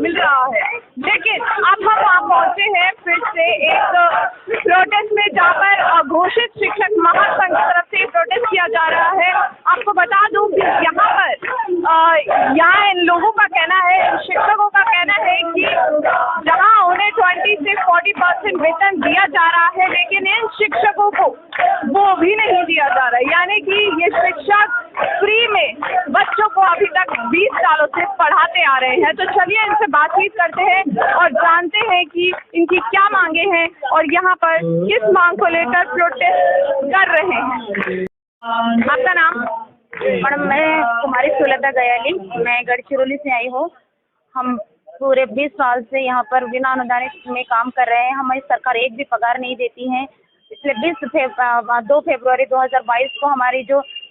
मिल रहा है। लेकिन अब हम वहाँ पहुँचे हैं फिर से एक प्रोटेस्ट में, जहाँ पर घोषित शिक्षक महासंघ की तरफ से प्रोटेस्ट किया जा रहा है। आपको बता दूं कि यहाँ पर यहाँ इन लोगों का कहना है, शिक्षकों का कहना है कि जहाँ उन्हें 20 से 40% वेतन दिया जा रहा है, लेकिन इन शिक्षकों को वो भी नहीं दिया जा रहा है। यानी कि ये शिक्षक फ्री में बच्चों को अभी तक 20 सालों से पढ़ाते आ रहे हैं। तो चलिए इनसे बातचीत करते हैं और जानते हैं कि इनकी क्या मांगे हैं और यहाँ पर किस मांग को लेकर प्रोटेस्ट कर रहे हैं। आपका नाम? मैडम, मैं कुमारी सुलता गयाली, मैं गढ़चिरौली से आई हूँ। हम पूरे 20 साल से यहाँ पर बिना अनुदानित में काम कर रहे हैं। हमारी सरकार एक भी पगार नहीं देती है। इसलिए 2 फरवरी 2022 को हमारी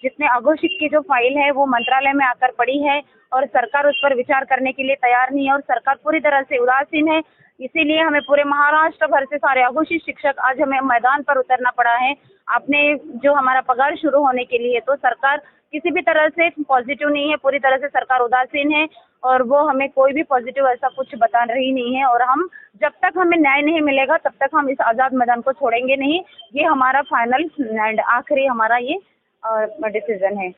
जिसमें अघोषित की जो फाइल है वो मंत्रालय में आकर पड़ी है और सरकार उस पर विचार करने के लिए तैयार नहीं है और सरकार पूरी तरह से उदासीन है। इसीलिए हमें पूरे महाराष्ट्र भर से सारे अघोषित शिक्षक आज हमें मैदान पर उतरना पड़ा है। आपने जो हमारा पगार शुरू होने के लिए, तो सरकार किसी भी तरह से पॉजिटिव नहीं है, पूरी तरह से सरकार उदासीन है और वो हमें कोई भी पॉजिटिव ऐसा कुछ बता रही नहीं है। और हम जब तक हमें न्याय नहीं मिलेगा तब तक हम इस आज़ाद मैदान को छोड़ेंगे नहीं। ये हमारा फाइनल एंड आखिरी हमारा ये डिसीजन है।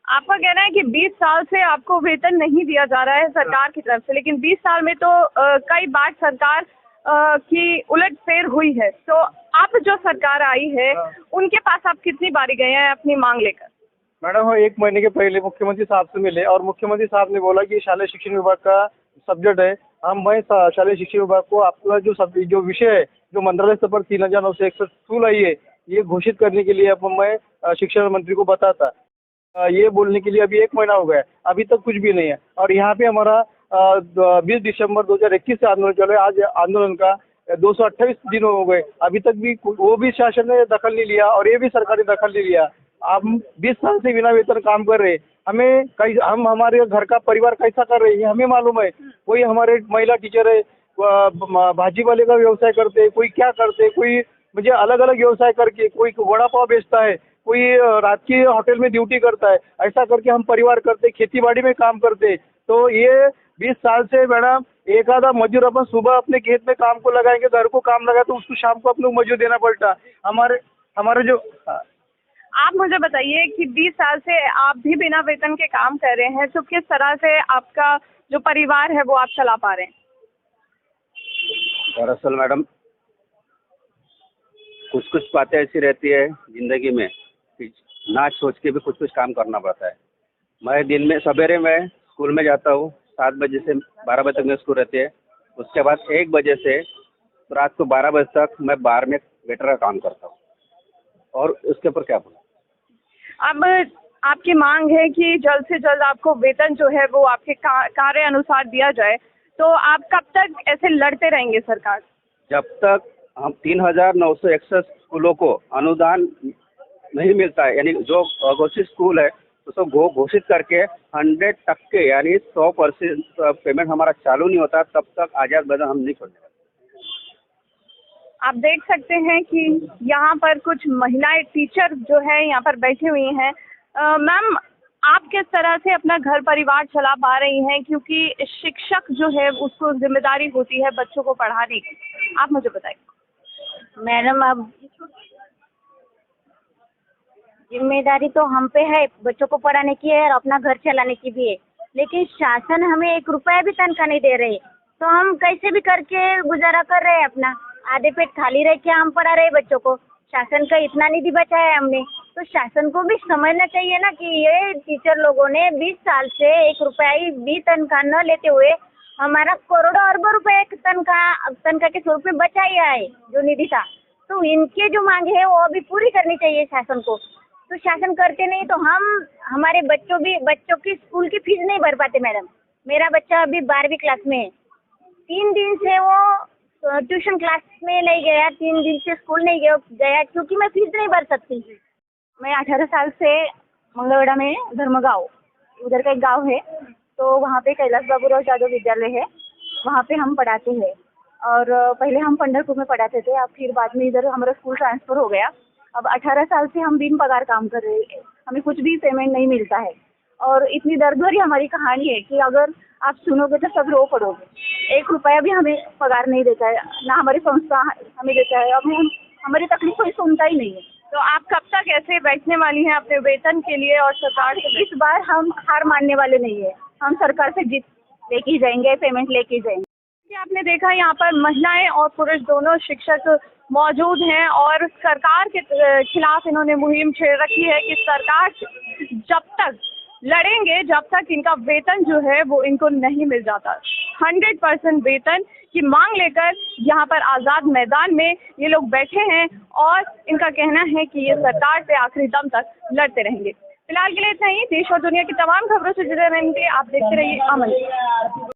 आपका कहना है कि 20 साल से आपको वेतन नहीं दिया जा रहा है सरकार की तरफ से, लेकिन 20 साल में तो कई बार सरकार की उलटफेर हुई है। तो अब जो सरकार आई है उनके पास आप कितनी बारी गए हैं अपनी मांग लेकर? मैडम, हम 1 महीने के पहले मुख्यमंत्री साहब से मिले और मुख्यमंत्री साहब ने बोला कि शालेय शिक्षण विभाग का सब्जेक्ट है। मैं शालेय शिक्षण विभाग को आपका जो विषय है, जो मंत्रालय स्तर पर 3,961 स्कूल आई है, ये घोषित करने के लिए अब मैं शिक्षा मंत्री को बताता। ये बोलने के लिए अभी 1 महीना हो गया, अभी तक कुछ भी नहीं है। और यहाँ पे हमारा 20 दिसंबर 2021 से आंदोलन चल रहा है। आज आंदोलन का 228 दिन हो गए, अभी तक भी वो भी शासन ने दखल नहीं लिया और ये भी सरकार ने दखल नहीं लिया। हम 20 साल से बिना वेतन काम कर रहे हैं। हम हमारे घर का परिवार कैसा कर रहे हैं हमें मालूम है। कोई हमारे महिला टीचर है, भाजी वाले का व्यवसाय करते हैं, कोई क्या करते, कोई मुझे अलग अलग व्यवसाय करके, कोई वड़ा पाव बेचता है, कोई रात की होटल में ड्यूटी करता है। ऐसा करके हम परिवार करते, खेती बाड़ी में काम करते। तो ये 20 साल से मैडम, एक आधा मजदूर अपन सुबह अपने खेत में काम को लगाएंगे, घर को काम लगाए तो उसको शाम को अपने मजदूर देना पड़ता। हमारे जो आप मुझे बताइए कि 20 साल से आप भी बिना वेतन के काम कर रहे हैं, तो किस तरह से आपका जो परिवार है वो आप चला पा रहे हैं? दरअसल मैडम, कुछ बातें ऐसी रहती है जिंदगी में कि ना सोच के भी कुछ काम करना पड़ता है। मैं दिन में सवेरे में स्कूल में जाता हूँ, 7 बजे से 12 बजे तक मेरी स्कूल रहती है। उसके बाद 1 बजे से रात को 12 बजे तक मैं बार में वेटर का काम करता हूँ। और उसके ऊपर क्या बोलूं? अब आपकी मांग है कि जल्द से जल्द आपको वेतन जो है वो आपके कार्य अनुसार दिया जाए। तो आप कब तक ऐसे लड़ते रहेंगे सरकार? जब तक हम 3,961 स्कूलों को अनुदान नहीं मिलता है, यानी जो घोषित स्कूल है उसको घोषित करके 100% यानी 100% पेमेंट हमारा चालू नहीं होता, तब तक आज़ाद मैदान हम नहीं छोड़ने। आप देख सकते हैं कि यहाँ पर कुछ महिलाएं टीचर जो है यहाँ पर बैठी हुई हैं। मैम, आप किस तरह से अपना घर परिवार चला पा रही हैं, क्योंकि शिक्षक जो है उसको जिम्मेदारी होती है बच्चों को पढ़ाने की। आप मुझे बताइए। मैडम, अब जिम्मेदारी तो हम पे है, बच्चों को पढ़ाने की है और अपना घर चलाने की भी है, लेकिन शासन हमें 1 रुपया भी तनख्वाह नहीं दे रहे। तो हम कैसे भी करके गुजारा कर रहे हैं अपना। आधे पेट खाली रह के हम पढ़ा रहे बच्चों को। शासन का इतना निधि बचाया है हमने, तो शासन को भी समझना चाहिए ना कि ये टीचर लोगों ने 20 साल से 1 रुपया भी तनख्वाह न लेते हुए हमारा करोड़ों अरबों रुपए तनख्वाह के स्वरूप में बचाया है जो निधि था। तो इनके जो मांगे है वो अभी पूरी करनी चाहिए शासन को। तो शासन करते नहीं तो हमारे बच्चों की स्कूल की फीस नहीं भर पाते। मैडम, मेरा बच्चा अभी 12वीं क्लास में है। 3 दिन से वो ट्यूशन क्लास में नहीं गया, 3 दिन से स्कूल नहीं गया क्योंकि मैं फीस नहीं भर सकती। मैं 18 साल से मंगलवेढ़ा में धर्मगांव, उधर का एक गांव है, तो वहाँ पे कैलाश बाबूराव जादव विद्यालय है, वहाँ पे हम पढ़ाते हैं। और पहले हम पंढरपुर में पढ़ाते थे, अब फिर बाद में इधर हमारा स्कूल ट्रांसफ़र हो गया। अब 18 साल से हम बिन पगार काम कर रहे हैं, हमें कुछ भी पेमेंट नहीं मिलता है। और इतनी दर्द भरी हमारी कहानी है कि अगर आप सुनोगे तो सब रो पड़ोगे। 1 रुपया भी हमें पगार नहीं देता है, ना हमारी संस्था हमें देता है। अब हमारी तकलीफ कोई सुनता ही नहीं है। तो आप कब तक ऐसे बैठने वाली हैं अपने वेतन के लिए और सरकार से? इस बार हम हार मानने वाले नहीं है, हम सरकार से जीत लेके ही जाएंगे, पेमेंट लेके ही जाएंगे। कि आपने देखा यहाँ पर महिलाएं और पुरुष दोनों शिक्षक मौजूद हैं और सरकार के खिलाफ इन्होंने मुहिम छेड़ रखी है कि सरकार जब तक लड़ेंगे जब तक इनका वेतन जो है वो इनको नहीं मिल जाता। 100% वेतन की मांग लेकर यहाँ पर आज़ाद मैदान में ये लोग बैठे हैं और इनका कहना है कि ये सरकार से आखिरी दम तक लड़ते रहेंगे। फिलहाल के लिए इतना ही। देश और दुनिया की तमाम खबरों से जुड़े रहने के लिए आप देखते रहिए अमन।